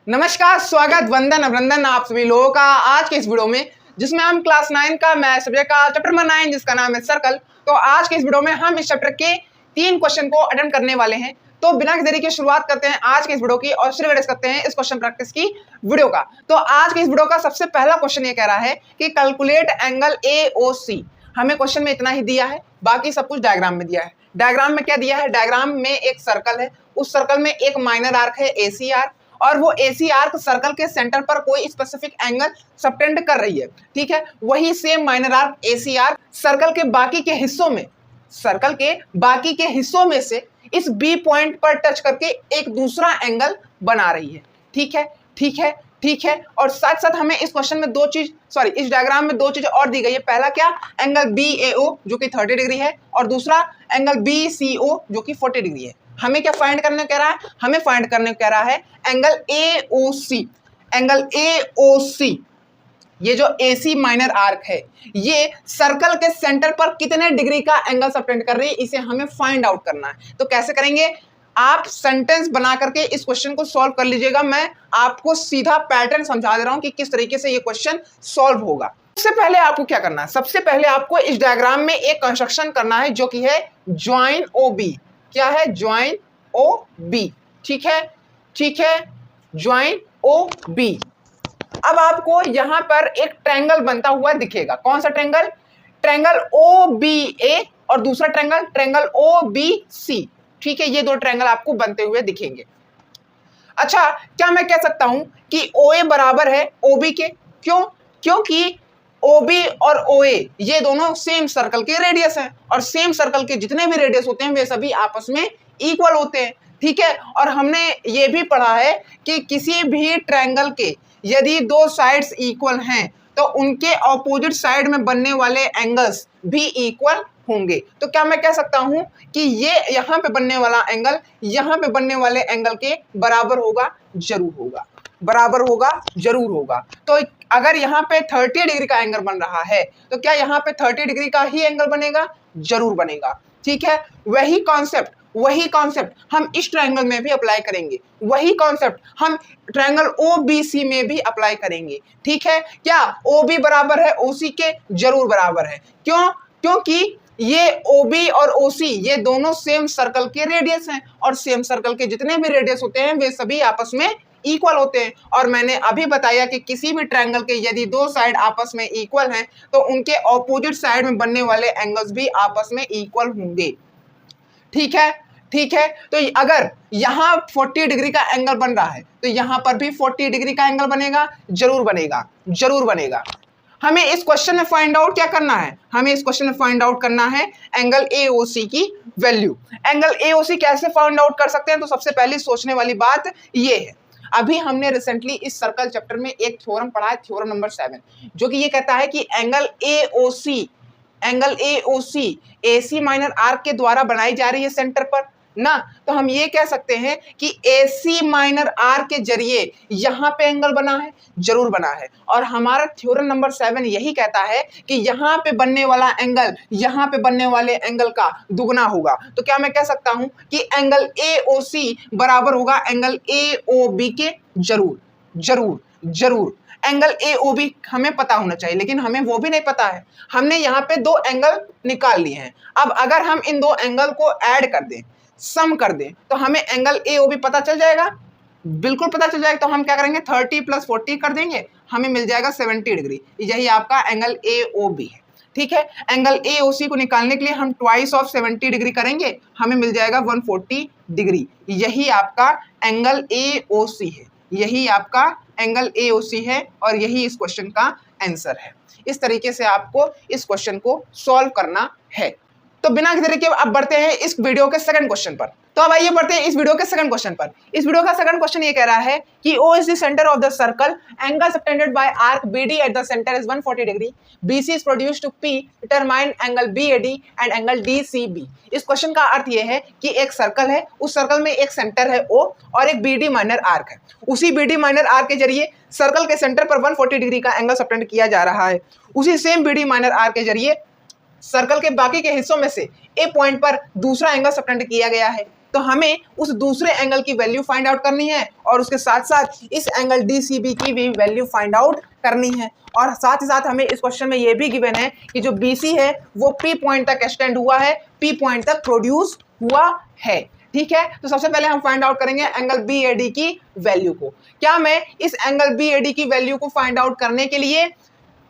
नमस्कार, स्वागत, वंदन, अभिनंदन आप सभी लोगों का आज के इस वीडियो में, जिसमें हम क्लास 9 का मैथ सब्जेक्ट का चैप्टर नंबर 9 जिसका नाम है सर्कल। तो आज के इस वीडियो में हम इस चैप्टर के 3 क्वेश्चन को अटेम्प्ट करने वाले हैं। तो बिना देरी के शुरुआत करते हैं आज के इस वीडियो की और शुरू करते हैं इस क्वेश्चन प्रैक्टिस की वीडियो का। तो आज के इस वीडियो का सबसे पहला क्वेश्चन ये कह रहा है कि कैलकुलेट एंगल AOC। हमें क्वेश्चन में इतना ही दिया है, बाकी सब कुछ डायग्राम में दिया है। डायग्राम में क्या दिया है? डायग्राम में एक सर्कल है, उस सर्कल में एक माइनर आर्क है AC आर्क, और वो AC आर्क सर्कल के सेंटर पर कोई स्पेसिफिक एंगल सबटेंड कर रही है। ठीक है, वही same minor arc AC arc circle के बाकी के हिस्सों में से इस B पॉइंट पर टच करके एक दूसरा एंगल बना रही है। ठीक है, ठीक है, ठीक है। और साथ साथ हमें इस क्वेश्चन में इस डायग्राम में 2 चीजें और दी गई है। पहला क्या? एंगल BAO जो कि 30 डिग्री है, और दूसरा एंगल BCO जो कि 40 डिग्री है। हमें क्या फाइंड करने को कह रहा है? हमें फाइंड करने को कह रहा है एंगल AOC। एंगल AOC, ये जो AC माइनर आर्क है, ये सर्कल के सेंटर पर कितने डिग्री का एंगल सबटेंड कर रही है, इसे हमें फाइंड आउट करना है। तो कैसे करेंगे? आप सेंटेंस बना करके इस क्वेश्चन को सॉल्व कर लीजिएगा। मैं आपको सीधा पैटर्न समझा दे रहा हूं कि किस तरीके से ये क्वेश्चन सॉल्व होगा। सबसे पहले आपको क्या करना है? सबसे पहले आपको इस डायग्राम में एक कंस्ट्रक्शन करना है जो कि है ज्वाइन OB। क्या है? Join OB। ठीक है, ठीक है, ज्वाइन OB। अब आपको यहां पर एक ट्रायंगल बनता हुआ दिखेगा। कौन सा ट्रायंगल? ट्रायंगल OBA और दूसरा ट्रायंगल OBC। ठीक है, ये 2 ट्रायंगल आपको बनते हुए दिखेंगे। अच्छा, क्या मैं कह सकता हूं कि OA बराबर है OB के? क्यों? क्योंकि OB और OA ये दोनों सेम सर्कल के रेडियस हैं, और सेम सर्कल के जितने भी रेडियस होते हैं वे सभी आपस में इक्वल होते हैं। ठीक है, और हमने ये भी पढ़ा है कि किसी भी ट्रायंगल के यदि 2 साइड्स इक्वल हैं तो उनके ऑपोजिट साइड में बनने वाले एंगल्स भी इक्वल होंगे। तो क्या मैं कह सकता हूं कि ये यहां पे बनने वाला एंगल यहां पे बनने वाले एंगल के बराबर होगा? जरूर होगा, बराबर होगा, जरूर होगा। तो अगर यहाँ पे 30 डिग्री का एंगल बन रहा है तो क्या यहाँ पे 30 डिग्री का ही एंगल बनेगा? जरूर बनेगा। ठीक है, वही कॉन्सेप्ट हम इस ट्रायंगल में भी अप्लाई करेंगे, वही कॉन्सेप्ट हम ट्रायंगल OBC में भी अप्लाई करेंगे। ठीक है, क्या OB बराबर है OC के? जरूर बराबर है। क्यों? क्योंकि ये OB और OC ये दोनों सेम सर्कल के रेडियस हैं, और सेम सर्कल के जितने भी रेडियस होते हैं वे सभी आपस में इक्वल होते हैं। और मैंने अभी बताया कि किसी भी ट्रायंगल के यदि 2 साइड आपस में इक्वल हैं तो उनके ऑपोजिट साइड में बनने वाले एंगल्स भी आपस में इक्वल होंगे। ठीक है, ठीक है। तो अगर यहां 40 डिग्री का एंगल बन रहा है तो यहां पर भी 40 डिग्री का एंगल बनेगा? जरूर बनेगा, जरूर बनेगा। हमें इस क्वेश्चन में फाइंड आउट क्या करना है? हमें इस क्वेश्चन में फाइंड आउट करना है एंगल AOC की वैल्यू। एंगल AOC कैसे फाइंड आउट कर सकते हैं? तो सबसे पहले सोचने वाली बात ये है, अभी हमने रिसेंटली इस सर्कल चैप्टर में एक थ्योरम पढ़ा है, थ्योरम नंबर 7, जो कि ये कहता है कि angle AOC AC minor arc के द्वारा बनाई जा रही है सेंटर पर ना। तो हम ये कह सकते हैं कि AC माइनर आर्क के जरिए यहां पे एंगल बना है? जरूर बना है। और हमारा थ्योरम नंबर 7 यही कहता है कि यहां पे बनने वाला एंगल यहां पे बनने वाले एंगल का दुगना होगा। तो क्या मैं कह सकता हूं कि एंगल AOC बराबर होगा एंगल AOB के? जरूर, जरूर, जरूर। एंगल AOB हमें पता होना चाहिए, लेकिन हमें वो भी नहीं पता है। हमने यहाँ पे 2 एंगल निकाल लिए हैं। अब अगर हम इन 2 एंगल को ऐड कर दें, सम कर दें, तो हमें एंगल AOB पता चल जाएगा? बिल्कुल पता चल जाएगा। तो हम क्या करेंगे? 30 + 40 कर देंगे, हमें मिल जाएगा 70 डिग्री। यही आपका एंगल AOB है। ठीक है, एंगल AOC को निकालने के लिए हम ट्वाइस ऑफ 70 डिग्री करेंगे, हमें मिल जाएगा 140 डिग्री। यही आपका एंगल AOC है, यही आपका एंगल AOC है, और यही इस क्वेश्चन का आंसर है। इस तरीके से आपको इस क्वेश्चन को सॉल्व करना है। तो बिना देरी के अब बढ़ते हैं इस वीडियो के सेकंड क्वेश्चन पर। तो अब आइए बढ़ते हैं इस वीडियो के सेकंड क्वेश्चन पर। इस वीडियो का सेकंड क्वेश्चन ये कह रहा है कि O is the center of the circle, angle subtended by arc BD at the center is 140 degree, BC is produced to P, determine angle BAD and angle DCB। इस question का अर्थ ये है कि एक सर्कल है, उस सर्कल में एक सेंटर है O और एक BD माइनर आर्क है। उसी BD माइनर आर्क के जरिए सर्कल के सेंटर पर 140 डिग्री का एंगल सबटेंड किया जा रहा है। उसी सेम BD माइनर आर्क के जरिए सर्कल के बाकी के हिस्सों में से ए पॉइंट पर दूसरा एंगल सबटेंड किया गया है। तो हमें उस दूसरे एंगल की वैल्यू फाइंड आउट करनी है और उसके साथ साथ इस एंगल DCB की भी वैल्यू फाइंड आउट करनी है। और साथ ही साथ हमें इस क्वेश्चन में ये भी गिवन है कि जो BC है वो P पॉइंट तक एक्सटेंड हुआ है, P पॉइंट तक प्रोड्यूस हुआ है। ठीक है, तो सबसे पहले हम फाइंड आउट करेंगे एंगल BAD की वैल्यू को। क्या मैं इस एंगल BAD की वैल्यू को फाइंड आउट करने के लिए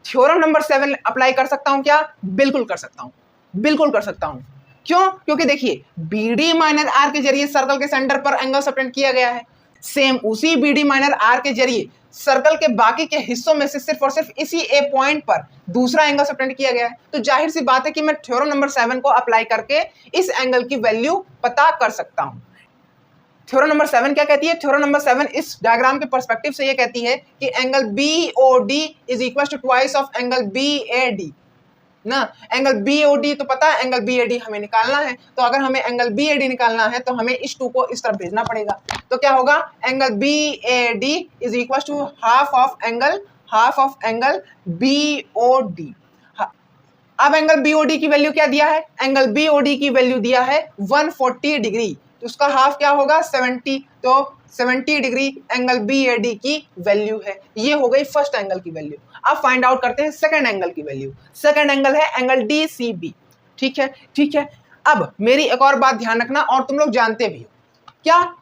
थ्योरम नंबर 7 अप्लाई कर सकता हूं क्या? बिल्कुल कर सकता हूं, बिल्कुल कर सकता हूं। क्यों? क्योंकि देखिए BD माइनर R के जरिए सर्कल के सेंटर पर एंगल सबटेंड किया गया है, सेम उसी BD माइनर R के जरिए सर्कल के बाकी के हिस्सों में से सिर्फ और सिर्फ इसी A पॉइंट पर दूसरा एंगल सबटेंड किया गया है। तो जाहिर सी बात है कि मैं थ्योरम नंबर 7 को अप्लाई करके इस एंगल की वैल्यू पता कर सकता हूं। थ्योरम नंबर 7 क्या कहती है? थ्योरम नंबर 7 इस डायग्राम के पर्सपेक्टिव से ये कहती है कि angle BOD is equal to twice of angle BAD ना। एंगल BOD तो पता है, एंगल BAD हमें निकालना है, तो अगर हमें एंगल BAD निकालना है तो हमें इस 2 को इस तरफ भेजना पड़ेगा। तो क्या होगा? Angle BAD is equal to half of angle BOD। अब एंगल BOD की वैल्यू क्या दिया है? एंगल BOD की वैल्यू दिया है 140 डिग्री, तो उसका हाफ क्या होगा? 70, तो 70 डिग्री एंगल BAD की वैल्यू है। ये हो गई फर्स्ट एंगल की वैल्यू। अब फाइंड आउट करते हैं सेकंड एंगल की वैल्यू। सेकंड एंगल है एंगल DCB। ठीक है, ठीक है। अब मेरी एक और बात ध्यान रखना, और तुम लोग जानते भी हो क्या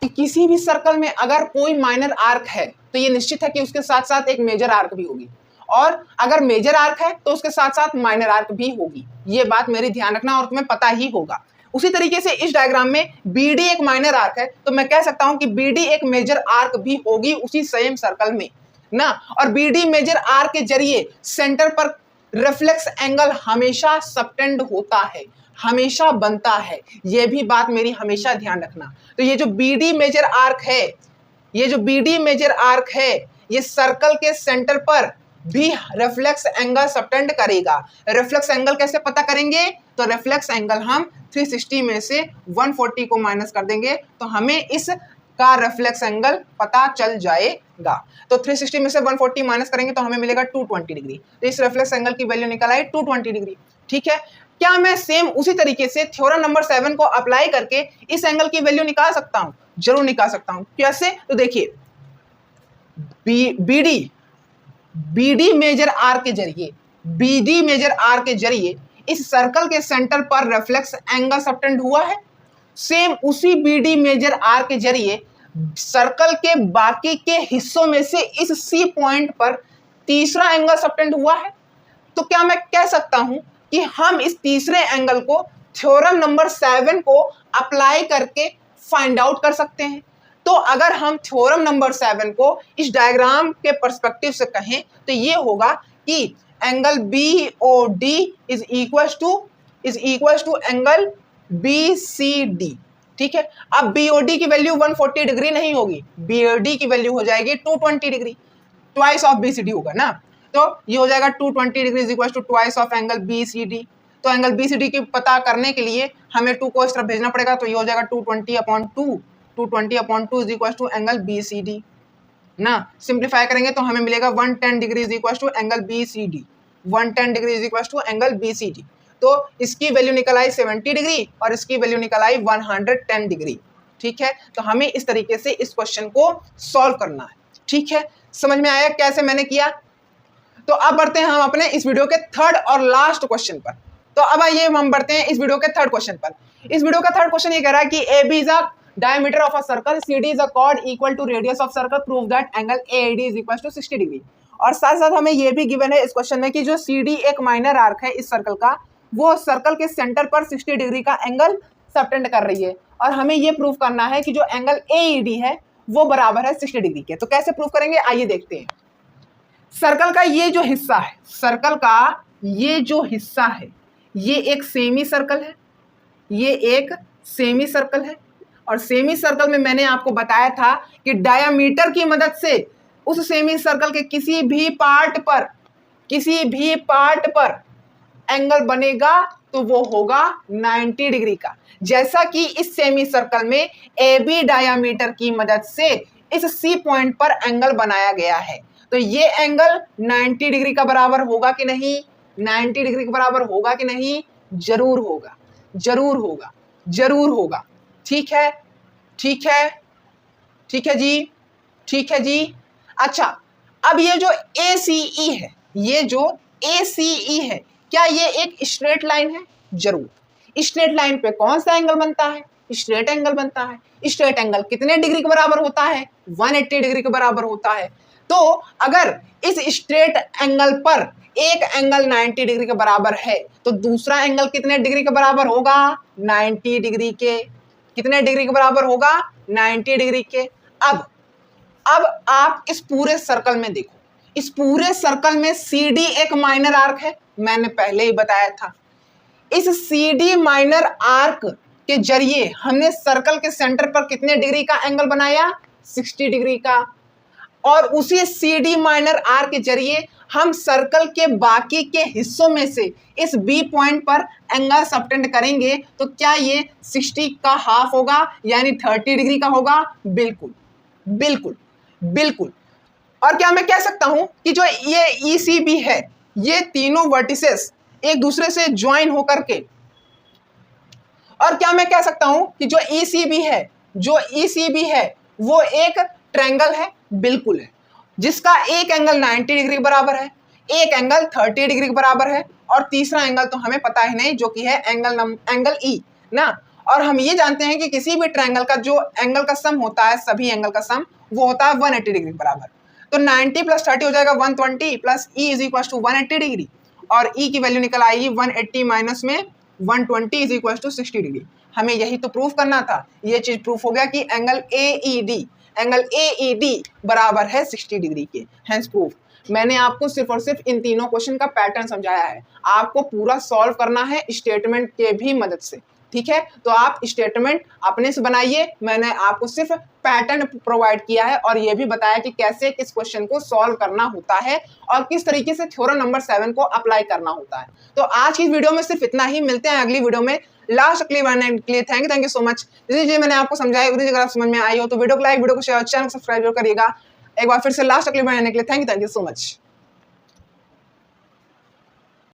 कि किसी भी सर्कल में अगर कोई माइनर आर्क है तो ये निश्चित है कि उसके साथ साथ एक मेजर आर्क भी होगी, और अगर मेजर आर्क है तो उसके साथ साथ माइनर आर्क भी होगी। ये बात मेरी ध्यान रखना और तुम्हें पता ही होगा। उसी तरीके से इस डायग्राम में BD एक माइनर आर्क है, तो मैं कह सकता हूं कि BD एक मेजर आर्क भी होगी उसी सेम सर्कल में ना। और BD मेजर आर्क के जरिए सेंटर पर रिफ्लेक्स एंगल हमेशा सबटेंड होता है, हमेशा बनता है। यह भी बात मेरी हमेशा ध्यान रखना। तो ये जो BD मेजर आर्क है, ये जो BD मेजर आर्क है, ये सर्कल के सेंटर पर भी रिफ्लेक्स एंगल सबटेंड करेगा। रिफ्लेक्स एंगल कैसे पता करेंगे? तो रिफ्लेक्स एंगल हम 360 में से 140 को माइनस कर देंगे तो हमें इस का रिफ्लेक्स एंगल पता चल जाएगा। तो 360 में से 140 माइनस करेंगे तो हमें मिलेगा 220 डिग्री। तो इस रिफ्लेक्स एंगल की वैल्यू निकल आई 220 डिग्री। ठीक है, क्या मैं सेम उसी तरीके से थ्योरम नंबर 7 को अप्लाई करके इस एंगल की वैल्यू निकाल सकता हूं? जरूर निकाल सकता हूं। कैसे? तो देखिए BD मेजर आर के जरिए, BD मेजर आर के जरिए इस सर्कल के सेंटर पर रिफ्लेक्स एंगल सबटेंड हुआ है। सेम उसी BD मेजर आर के जरिए सर्कल के बाकी के हिस्सों में से इस C पॉइंट पर तीसरा एंगल सबटेंड हुआ है। तो क्या मैं कह सकता हूं कि हम इस तीसरे एंगल को थ्योरम नंबर 7 को अप्लाई करके फाइंड आउट कर सकते हैं? तो अगर हम थ्योरम नंबर 7 को इस डायग्राम के पर्सपेक्टिव से कहें तो ये होगा कि angle BOD is equal to angle BCD। ठीक है, अब BOD की वैल्यू 140 डिग्री नहीं होगी, BOD की वैल्यू हो जाएगी 220 डिग्री, ट्वाइस ऑफ BCD होगा ना। तो ये हो जाएगा 220 degree is equal to twice of angle BCD। तो एंगल BCD की पता करने के लिए हमें 2 को इस तरफ भेजना पड़ेगा, तो ये हो जाएगा 220/2 is equal to angle BCD ना। सिंप्लीफाई करेंगे तो हमें मिलेगा 110 degree is equal to angle BCD, 110 degree is equal to angle BCD। तो इसकी वैल्यू निकल आई 70 डिग्री और इसकी वैल्यू निकल आई 110 डिग्री। ठीक है, तो हमें इस तरीके से इस क्वेश्चन को सॉल्व करना है। ठीक है, समझ में आया कैसे मैंने किया? तो अब बढ़ते हैं हम अपने इस वीडियो के थर्ड और लास्ट क्वेश्चन पर। तो अब आइए हम बढ़ते हैं इस वीडियो के थर्ड क्वेश्चन पर। इस वीडियो का थर्ड क्वेश्चन ये कह रहा है कि AB is a diameter of a circle, CD is a chord equal to radius of circle, prove that angle AAD is equal to 60 degree. और साथ साथ हमें ये भी गिवन है इस क्वेश्चन में कि जो CD एक माइनर आर्क है इस सर्कल का, वो सर्कल के सेंटर पर 60 डिग्री का एंगल सबटेंड कर रही है, और हमें ये प्रूव करना है कि जो एंगल AED है वो बराबर है 60 डिग्री के। तो कैसे प्रूव करेंगे आइए देखते हैं। सर्कल का ये जो हिस्सा है, सर्कल का ये जो हिस्सा है, ये एक सेमी सर्कल है, ये एक सेमी सर्कल है। और सेमी सर्कल में मैंने आपको बताया था कि डायामीटर की मदद से उस सेमी सर्कल के किसी भी पार्ट पर एंगल बनेगा तो वो होगा 90 डिग्री का। जैसा कि इस सेमी सर्कल में AB डायामीटर की मदद से इस C पॉइंट पर एंगल बनाया गया है, तो ये एंगल 90 डिग्री का बराबर होगा कि नहीं? 90 डिग्री के बराबर होगा कि नहीं? जरूर होगा, जरूर होगा, जरूर होगा। ठीक है, ठीक है, ठीक है जी, ठीक है जी। अच्छा, अब ये जो ACE है, ये जो ACE है, क्या ये एक स्ट्रेट लाइन है? जरूर। स्ट्रेट लाइन पे कौन सा एंगल बनता है? स्ट्रेट एंगल बनता है। स्ट्रेट एंगल कितने डिग्री के बराबर होता है? 180 डिग्री के बराबर होता है। तो अगर इस स्ट्रेट एंगल पर एक एंगल 90 डिग्री के बराबर है, तो दूसरा एंगल कितने डिग्री के बराबर होगा? 90 डिग्री के। कितने डिग्री के बराबर होगा? 90 डिग्री के। अब आप इस पूरे सर्कल में देखो, इस पूरे सर्कल में CD एक माइनर आर्क है, मैंने पहले ही बताया था। इस CD माइनर आर्क के जरिए हमने सर्कल के सेंटर पर कितने डिग्री का एंगल बनाया? 60 डिग्री का। और उसी CD माइनर आर्क के जरिए हम सर्कल के बाकी के हिस्सों में से इस B पॉइंट पर एंगल सबटेंड करेंगे, तो क्या ये 60 का हाफ होगा, यानी 30 डिग्री का होगा? बिल्कुल बिल्कुल बिल्कुल। और क्या मैं कह सकता हूं कि जो ये ECB है, ये तीनों वर्टिसेस एक दूसरे से ज्वाइन होकर के, और क्या मैं कह सकता हूं कि जो ECB है, जो ECB है वो एक ट्रायंगल है? बिल्कुल है, जिसका एक एंगल 90 डिग्री के बराबर है, एक एंगल 30 डिग्री के बराबर है, और तीसरा एंगल तो हमें पता ही नहीं, जो कि है एंगल E ना। और हम ये जानते हैं कि किसी भी ट्रायंगल का जो एंगल का सम होता है, सभी एंगल का सम, वो होता है 180 डिग्री के बराबर। तो 90 प्लस 30 हो जाएगा 120 plus E is equal to 180 degree, और E की वैल्यू निकल आएगी 180 माइनस में 120 इज इक्वल टू 60 डिग्री। हमें यही तो प्रूफ करना था। ये चीज प्रूफ हो गया कि एंगल AED बराबर है 60 डिग्री के। Hence proof. मैंने आपको सिर्फ और सिर्फ इन तीनों क्वेश्चन का पैटर्न समझाया है, आपको पूरा सॉल्व करना है स्टेटमेंट के भी मदद से। ठीक है, तो आप स्टेटमेंट अपने से बनाइए, मैंने आपको सिर्फ पैटर्न प्रोवाइड किया है और ये भी बताया कि कैसे किस क्वेश्चन को सॉल्व करना होता है और किस तरीके से थ्योरम नंबर 7 को अप्लाई करना होता है। तो आज की वीडियो में सिर्फ इतना ही, मिलते हैं अगली वीडियो में। लास्ट क्लिप बनने के लिए थैंक यू सो मच। जैसे मैंने आपको समझाया उतनी जगह समझ में आई हो तो वीडियो को लाइक, वीडियो को शेयर, चैनल को सब्सक्राइब करिएगा। एक बार फिर से लास्ट क्लिप बनने के लिए थैंक यू सो मच।